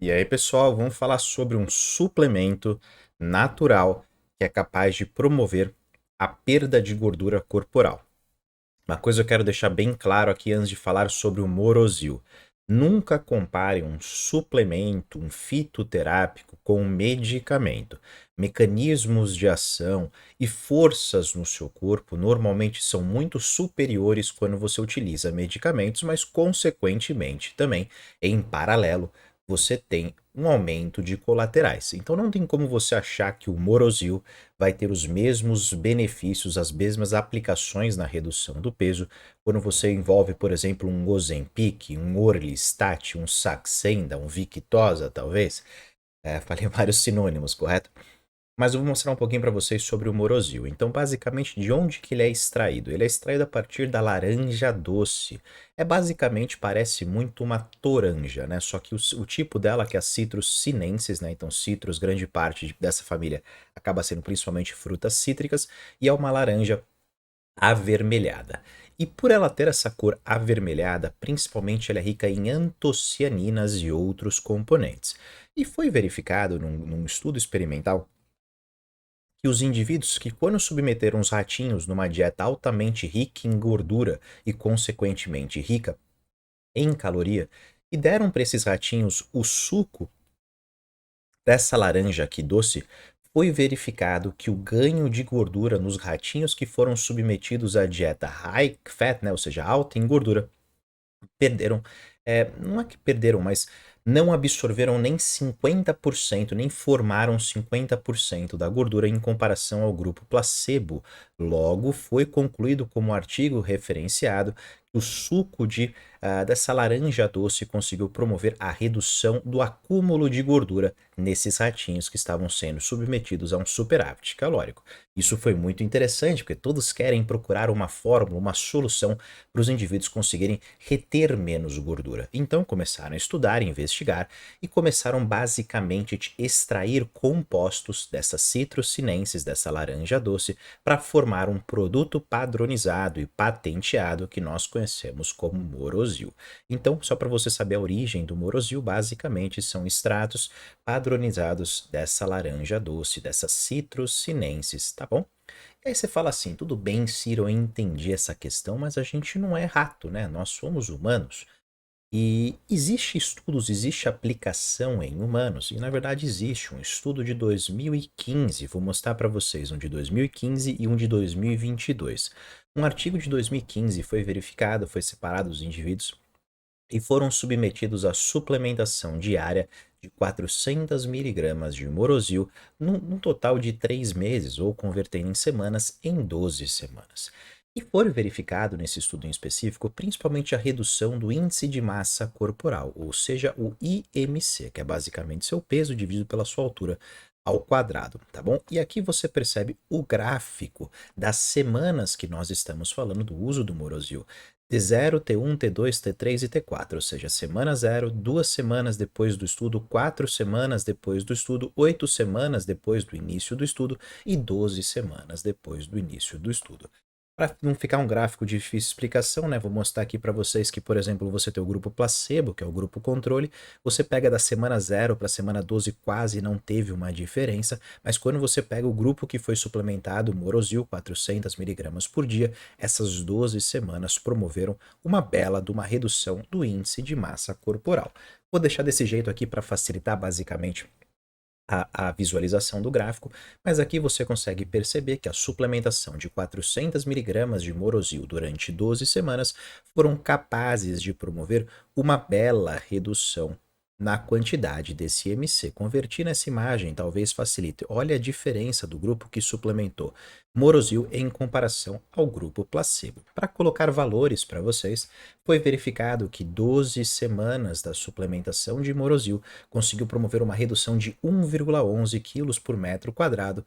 E aí, pessoal, vamos falar sobre um suplemento natural que é capaz de promover a perda de gordura corporal. Uma coisa eu quero deixar bem claro aqui antes de falar sobre o Morosil. Nunca compare um suplemento, um fitoterápico com um medicamento. Mecanismos de ação e forças no seu corpo normalmente são muito superiores quando você utiliza medicamentos, mas consequentemente também, em paralelo, você tem um aumento de colaterais. Então não tem como você achar que o Morosil vai ter os mesmos benefícios, as mesmas aplicações na redução do peso quando você envolve, por exemplo, um Ozempic, um Orlistat, um Saxenda, um Victoza, talvez. Falei vários sinônimos, correto? Mas eu vou mostrar um pouquinho para vocês sobre o Morosil. Então, basicamente, de onde que ele é extraído? Ele é extraído a partir da laranja doce. Basicamente, parece muito uma toranja, né? Só que o tipo dela, que é a Citrus sinensis, né? Então, citrus, grande parte dessa família acaba sendo principalmente frutas cítricas, e é uma laranja avermelhada. E por ela ter essa cor avermelhada, principalmente ela é rica em antocianinas e outros componentes. E foi verificado num estudo experimental que os indivíduos que, quando submeteram os ratinhos numa dieta altamente rica em gordura e, consequentemente, rica em caloria, e deram para esses ratinhos o suco dessa laranja aqui doce, foi verificado que o ganho de gordura nos ratinhos que foram submetidos à dieta high fat, né, ou seja, alta em gordura, perderam, não é que perderam, mas não absorveram nem 50%, nem formaram 50% da gordura em comparação ao grupo placebo. Logo, foi concluído como artigo referenciado que o suco dessa laranja doce conseguiu promover a redução do acúmulo de gordura nesses ratinhos que estavam sendo submetidos a um superávit calórico. Isso foi muito interessante, porque todos querem procurar uma fórmula, uma solução para os indivíduos conseguirem reter menos gordura. Então começaram a estudar, investigar e começaram basicamente a extrair compostos dessas citrussinenses, dessa laranja doce, para formar um produto padronizado e patenteado que nós conhecemos como Morosil. Então, só para você saber a origem do Morosil, basicamente são extratos padronizados dessa laranja doce, dessas citrussinenses, tá bom? E aí você fala assim, tudo bem, Ciro, eu entendi essa questão, mas a gente não é rato, né? Nós somos humanos. E existe estudos, existe aplicação em humanos, e na verdade existe um estudo de 2015, vou mostrar para vocês um de 2015 e um de 2022. Um artigo de 2015 foi verificado, foi separado os indivíduos e foram submetidos à suplementação diária de 400 miligramas de Morosil num total de 3 meses, ou convertendo em semanas, em 12 semanas. E foi verificado nesse estudo em específico principalmente a redução do índice de massa corporal, ou seja, o IMC, que é basicamente seu peso dividido pela sua altura ao quadrado, tá bom? E aqui você percebe o gráfico das semanas que nós estamos falando do uso do Morosil. T0, T1, T2, T3 e T4, ou seja, semana 0, 2 semanas depois do estudo, 4 semanas depois do estudo, 8 semanas depois do início do estudo e 12 semanas depois do início do estudo. Para não ficar um gráfico de difícil explicação, né, vou mostrar aqui para vocês que, por exemplo, você tem o grupo placebo, que é o grupo controle, você pega da semana 0 para a semana 12 quase não teve uma diferença, mas quando você pega o grupo que foi suplementado, Morosil, 400 miligramas por dia, essas 12 semanas promoveram uma bela de uma redução do índice de massa corporal. Vou deixar desse jeito aqui para facilitar basicamente a visualização do gráfico, mas aqui você consegue perceber que a suplementação de 400 miligramas de Morosil durante 12 semanas foram capazes de promover uma bela redução na quantidade desse MC. Convertir nessa imagem talvez facilite. Olha a diferença do grupo que suplementou Morosil em comparação ao grupo placebo. Para colocar valores para vocês, foi verificado que 12 semanas da suplementação de Morosil conseguiu promover uma redução de 1,11 quilos por metro quadrado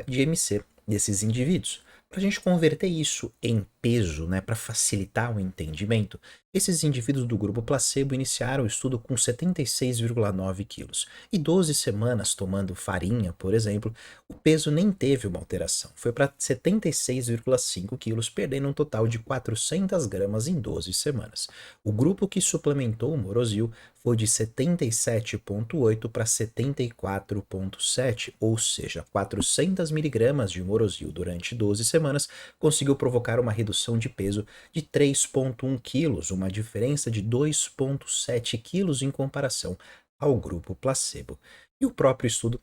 de MC desses indivíduos. Para a gente converter isso em peso, né, para facilitar o entendimento, esses indivíduos do grupo placebo iniciaram o estudo com 76,9 quilos. E 12 semanas tomando farinha, por exemplo, o peso nem teve uma alteração. Foi para 76,5 quilos, perdendo um total de 400 gramas em 12 semanas. O grupo que suplementou o Morozil foi de 77,8 para 74,7, ou seja, 400 miligramas de Morozil durante 12 semanas conseguiu provocar uma redução de peso de 3,1 quilos, uma diferença de 2,7 quilos em comparação ao grupo placebo. E o próprio estudo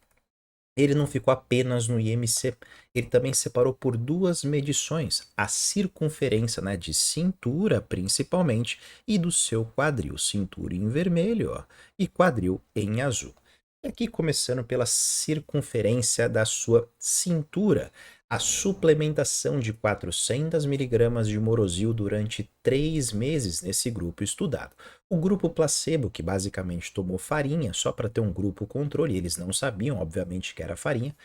ele não ficou apenas no IMC, ele também separou por duas medições, a circunferência, né, de cintura principalmente e do seu quadril, cintura em vermelho, ó, e quadril em azul. E aqui começando pela circunferência da sua cintura, a suplementação de 400 miligramas de Morozil durante 3 meses nesse grupo estudado. O grupo placebo, que basicamente tomou farinha só para ter um grupo controle, eles não sabiam, obviamente, que era farinha,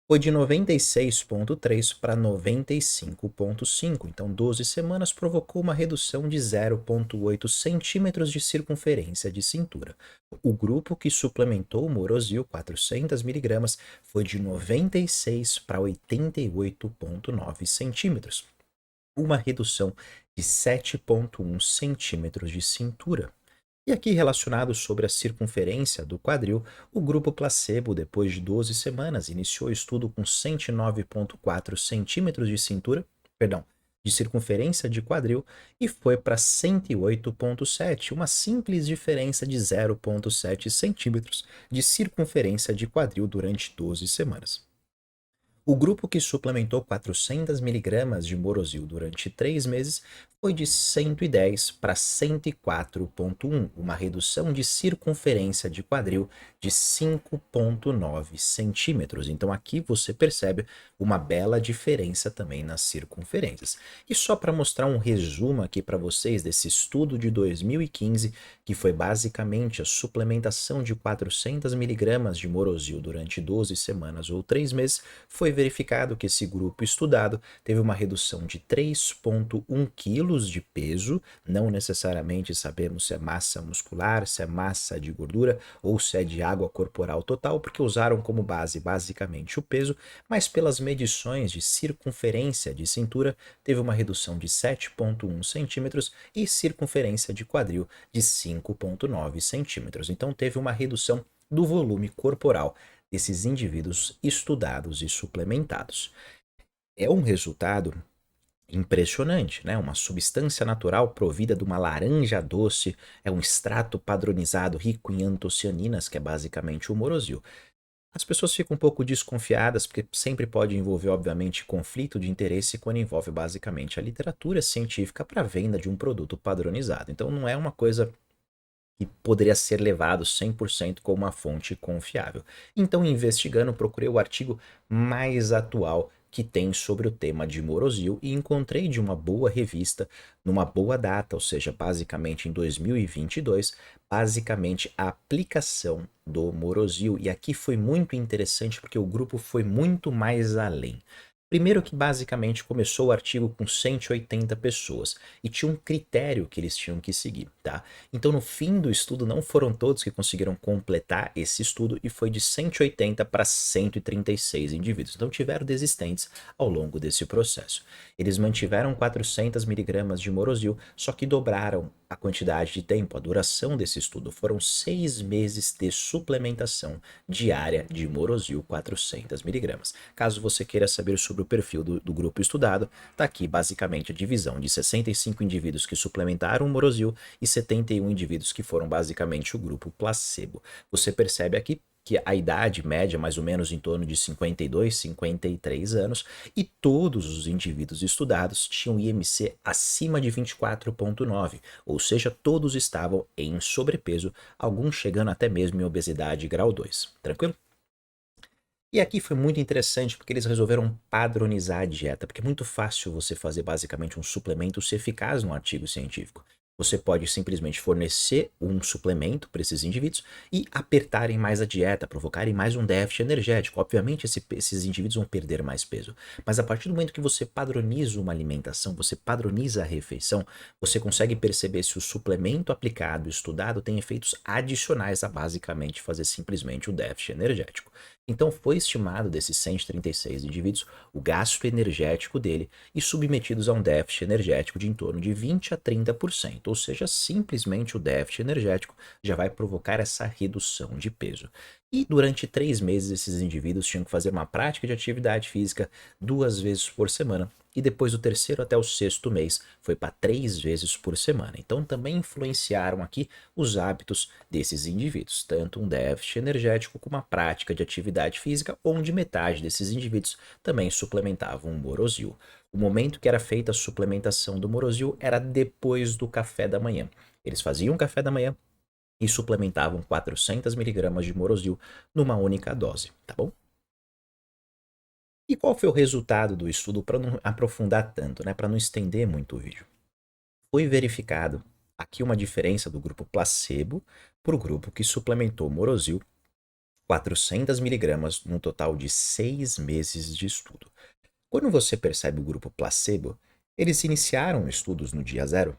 foi de 96,3 para 95,5. Então, 12 semanas provocou uma redução de 0,8 centímetros de circunferência de cintura. O grupo que suplementou o Morozil, 400 miligramas, foi de 96 para 88,9 centímetros. Uma redução de 7,1 centímetros de cintura. E aqui relacionado sobre a circunferência do quadril, o grupo placebo, depois de 12 semanas, iniciou o estudo com 109,4 centímetros de cintura, perdão, de circunferência de quadril e foi para 108,7, uma simples diferença de 0,7 centímetros de circunferência de quadril durante 12 semanas. O grupo que suplementou 400 miligramas de Morozil durante 3 meses foi de 110 para 104,1, uma redução de circunferência de quadril de 5,9 centímetros. Então aqui você percebe uma bela diferença também nas circunferências. E só para mostrar um resumo aqui para vocês desse estudo de 2015, que foi basicamente a suplementação de 400 miligramas de Morozil durante 12 semanas ou 3 meses, foi verificado que esse grupo estudado teve uma redução de 3,1 quilos de peso, não necessariamente sabemos se é massa muscular, se é massa de gordura ou se é de água corporal total, porque usaram como base basicamente o peso, mas pelas medições de circunferência de cintura teve uma redução de 7,1 centímetros e circunferência de quadril de 5,9 centímetros. Então teve uma redução do volume corporal desses indivíduos estudados e suplementados. É um resultado impressionante, né? Uma substância natural provida de uma laranja doce, é um extrato padronizado rico em antocianinas, que é basicamente o Morozil. As pessoas ficam um pouco desconfiadas, porque sempre pode envolver, obviamente, conflito de interesse quando envolve basicamente a literatura científica para a venda de um produto padronizado. Então não é uma coisa que poderia ser levado 100% como uma fonte confiável. Então, investigando, procurei o artigo mais atual que tem sobre o tema de Morozil e encontrei de uma boa revista, numa boa data, ou seja, basicamente em 2022, basicamente a aplicação do Morozil. E aqui foi muito interessante porque o grupo foi muito mais além. Primeiro que basicamente começou o artigo com 180 pessoas e tinha um critério que eles tinham que seguir, tá? Então no fim do estudo não foram todos que conseguiram completar esse estudo e foi de 180 para 136 indivíduos. Então tiveram desistentes ao longo desse processo. Eles mantiveram 400 miligramas de Morozil, só que dobraram a quantidade de tempo, a duração desse estudo. Foram 6 meses de suplementação diária de Morozil 400 miligramas. Caso você queira saber sobre o perfil do grupo estudado, está aqui basicamente a divisão de 65 indivíduos que suplementaram o Morozil e 71 indivíduos que foram basicamente o grupo placebo. Você percebe aqui que a idade média mais ou menos em torno de 52, 53 anos, e todos os indivíduos estudados tinham IMC acima de 24,9, ou seja, todos estavam em sobrepeso, alguns chegando até mesmo em obesidade grau 2. Tranquilo? E aqui foi muito interessante porque eles resolveram padronizar a dieta, porque é muito fácil você fazer basicamente um suplemento ser eficaz num artigo científico. Você pode simplesmente fornecer um suplemento para esses indivíduos e apertarem mais a dieta, provocarem mais um déficit energético. Obviamente, esses indivíduos vão perder mais peso, mas a partir do momento que você padroniza uma alimentação, você padroniza a refeição, você consegue perceber se o suplemento aplicado, estudado, tem efeitos adicionais a basicamente fazer simplesmente o déficit energético. Então, foi estimado desses 136 indivíduos o gasto energético dele e submetidos a um déficit energético de em torno de 20 a 30%, ou seja, simplesmente o déficit energético já vai provocar essa redução de peso. E durante 3 meses, esses indivíduos tinham que fazer uma prática de atividade física 2 vezes por semana. E depois do terceiro até o sexto mês foi para 3 vezes por semana. Então também influenciaram aqui os hábitos desses indivíduos, tanto um déficit energético como uma prática de atividade física, onde metade desses indivíduos também suplementavam o Morosil. O momento que era feita a suplementação do Morosil era depois do café da manhã. Eles faziam o café da manhã e suplementavam 400 miligramas de Morosil numa única dose, tá bom? E qual foi o resultado do estudo para não aprofundar tanto, né, para não estender muito o vídeo? Foi verificado aqui uma diferença do grupo placebo para o grupo que suplementou Morosil 400 miligramas no total de 6 meses de estudo. Quando você percebe o grupo placebo, eles iniciaram estudos no dia zero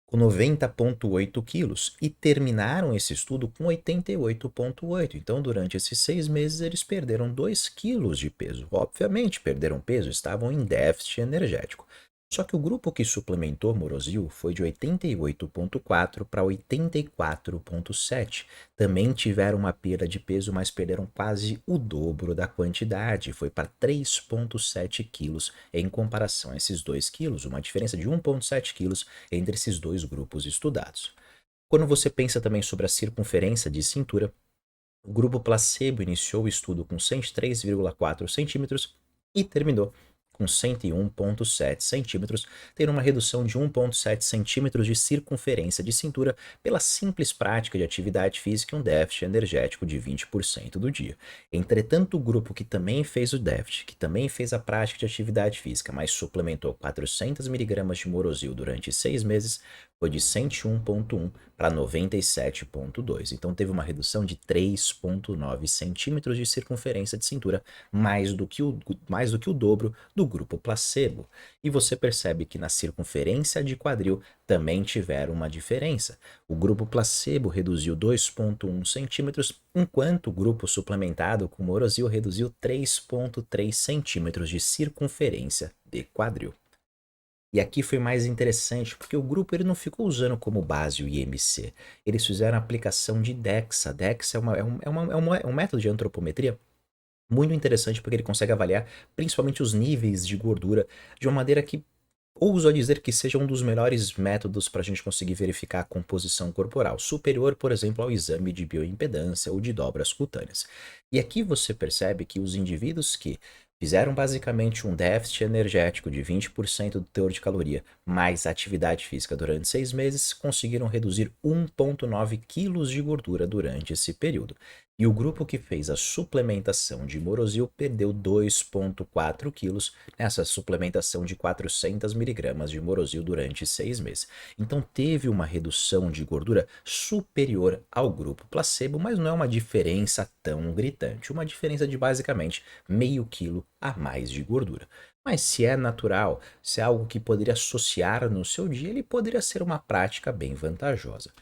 com 90,8 quilos e terminaram esse estudo com 88,8. Então, durante esses 6 meses, eles perderam 2 quilos de peso. Obviamente, perderam peso, estavam em déficit energético. Só que o grupo que suplementou Morosil foi de 88,4 para 84,7. Também tiveram uma perda de peso, mas perderam quase o dobro da quantidade. Foi para 3,7 quilos em comparação a esses 2 quilos, uma diferença de 1,7 quilos entre esses dois grupos estudados. Quando você pensa também sobre a circunferência de cintura, o grupo placebo iniciou o estudo com 103,4 centímetros e terminou com 101,7 centímetros, tendo uma redução de 1,7 centímetros de circunferência de cintura pela simples prática de atividade física e um déficit energético de 20% do dia. Entretanto, o grupo que também fez o déficit, que também fez a prática de atividade física, mas suplementou 400 miligramas de Morosil durante 6 meses, foi de 101,1 para 97,2. Então teve uma redução de 3,9 centímetros de circunferência de cintura, mais do que o dobro do grupo placebo. E você percebe que na circunferência de quadril também tiveram uma diferença. O grupo placebo reduziu 2,1 centímetros, enquanto o grupo suplementado com Morosil reduziu 3,3 centímetros de circunferência de quadril. E aqui foi mais interessante porque o grupo ele não ficou usando como base o IMC. Eles fizeram a aplicação de DEXA. DEXA é um método de antropometria muito interessante porque ele consegue avaliar principalmente os níveis de gordura de uma maneira que ouso a dizer que seja um dos melhores métodos para a gente conseguir verificar a composição corporal, superior, por exemplo, ao exame de bioimpedância ou de dobras cutâneas. E aqui você percebe que os indivíduos que fizeram basicamente um déficit energético de 20% do teor de caloria, mais atividade física durante 6 meses, conseguiram reduzir 1,9 quilos de gordura durante esse período. E o grupo que fez a suplementação de Morosil perdeu 2,4 quilos nessa suplementação de 400 miligramas de Morosil durante 6 meses. Então teve uma redução de gordura superior ao grupo placebo, mas não é uma diferença tão gritante. Uma diferença de basicamente meio quilo a mais de gordura. Mas se é natural, se é algo que poderia associar no seu dia, ele poderia ser uma prática bem vantajosa.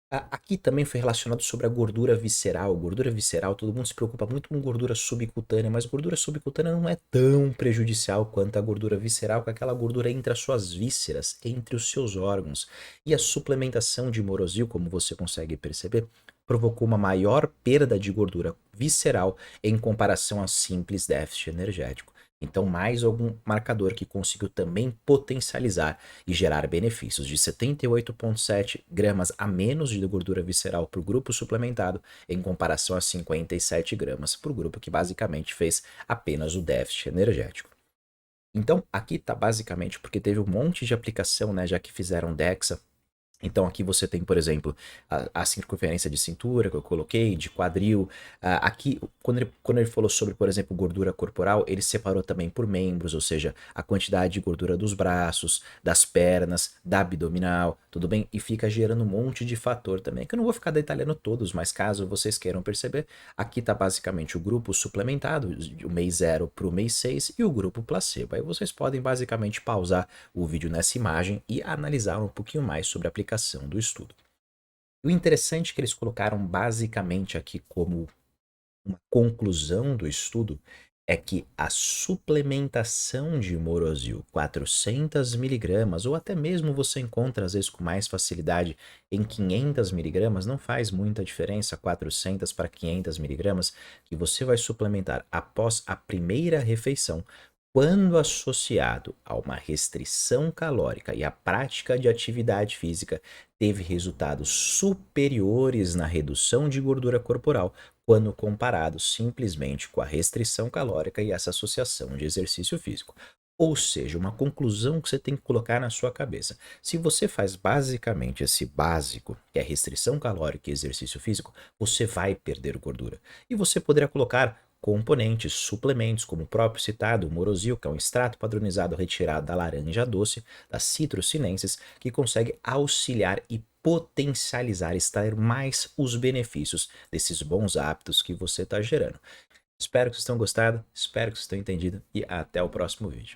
Aqui também foi relacionado sobre a gordura visceral. Gordura visceral, todo mundo se preocupa muito com gordura subcutânea, mas gordura subcutânea não é tão prejudicial quanto a gordura visceral, com aquela gordura entre as suas vísceras, entre os seus órgãos. E a suplementação de Morosil, como você consegue perceber, provocou uma maior perda de gordura visceral em comparação a simples déficit energético. Então, mais algum marcador que conseguiu também potencializar e gerar benefícios de 78,7 gramas a menos de gordura visceral para o grupo suplementado, em comparação a 57 gramas para o grupo que basicamente fez apenas o déficit energético. Então, aqui está basicamente porque teve um monte de aplicação, né, já que fizeram DEXA Então aqui você tem, por exemplo, a circunferência de cintura que eu coloquei, de quadril. Aqui, quando ele falou sobre, por exemplo, gordura corporal, ele separou também por membros, ou seja, a quantidade de gordura dos braços, das pernas, da abdominal, tudo bem? E fica gerando um monte de fator também, que eu não vou ficar detalhando todos, mas caso vocês queiram perceber, aqui está basicamente o grupo suplementado, o mês 0 para o mês 6 e o grupo placebo. Aí vocês podem basicamente pausar o vídeo nessa imagem e analisar um pouquinho mais sobre a aplicação do estudo. O interessante é que eles colocaram basicamente aqui como uma conclusão do estudo é que a suplementação de Morosil 400 miligramas, ou até mesmo você encontra às vezes com mais facilidade em 500 miligramas, não faz muita diferença 400 para 500 miligramas, que você vai suplementar após a primeira refeição, quando associado a uma restrição calórica e a prática de atividade física, teve resultados superiores na redução de gordura corporal quando comparado simplesmente com a restrição calórica e essa associação de exercício físico. Ou seja, uma conclusão que você tem que colocar na sua cabeça. Se você faz basicamente esse básico, que é restrição calórica e exercício físico, você vai perder gordura. E você poderá colocar componentes, suplementos, como o próprio citado, o Morosil, que é um extrato padronizado retirado da laranja doce, das Citrus sinensis, que consegue auxiliar e potencializar, extrair mais os benefícios desses bons hábitos que você está gerando. Espero que vocês tenham gostado, espero que vocês tenham entendido e até o próximo vídeo.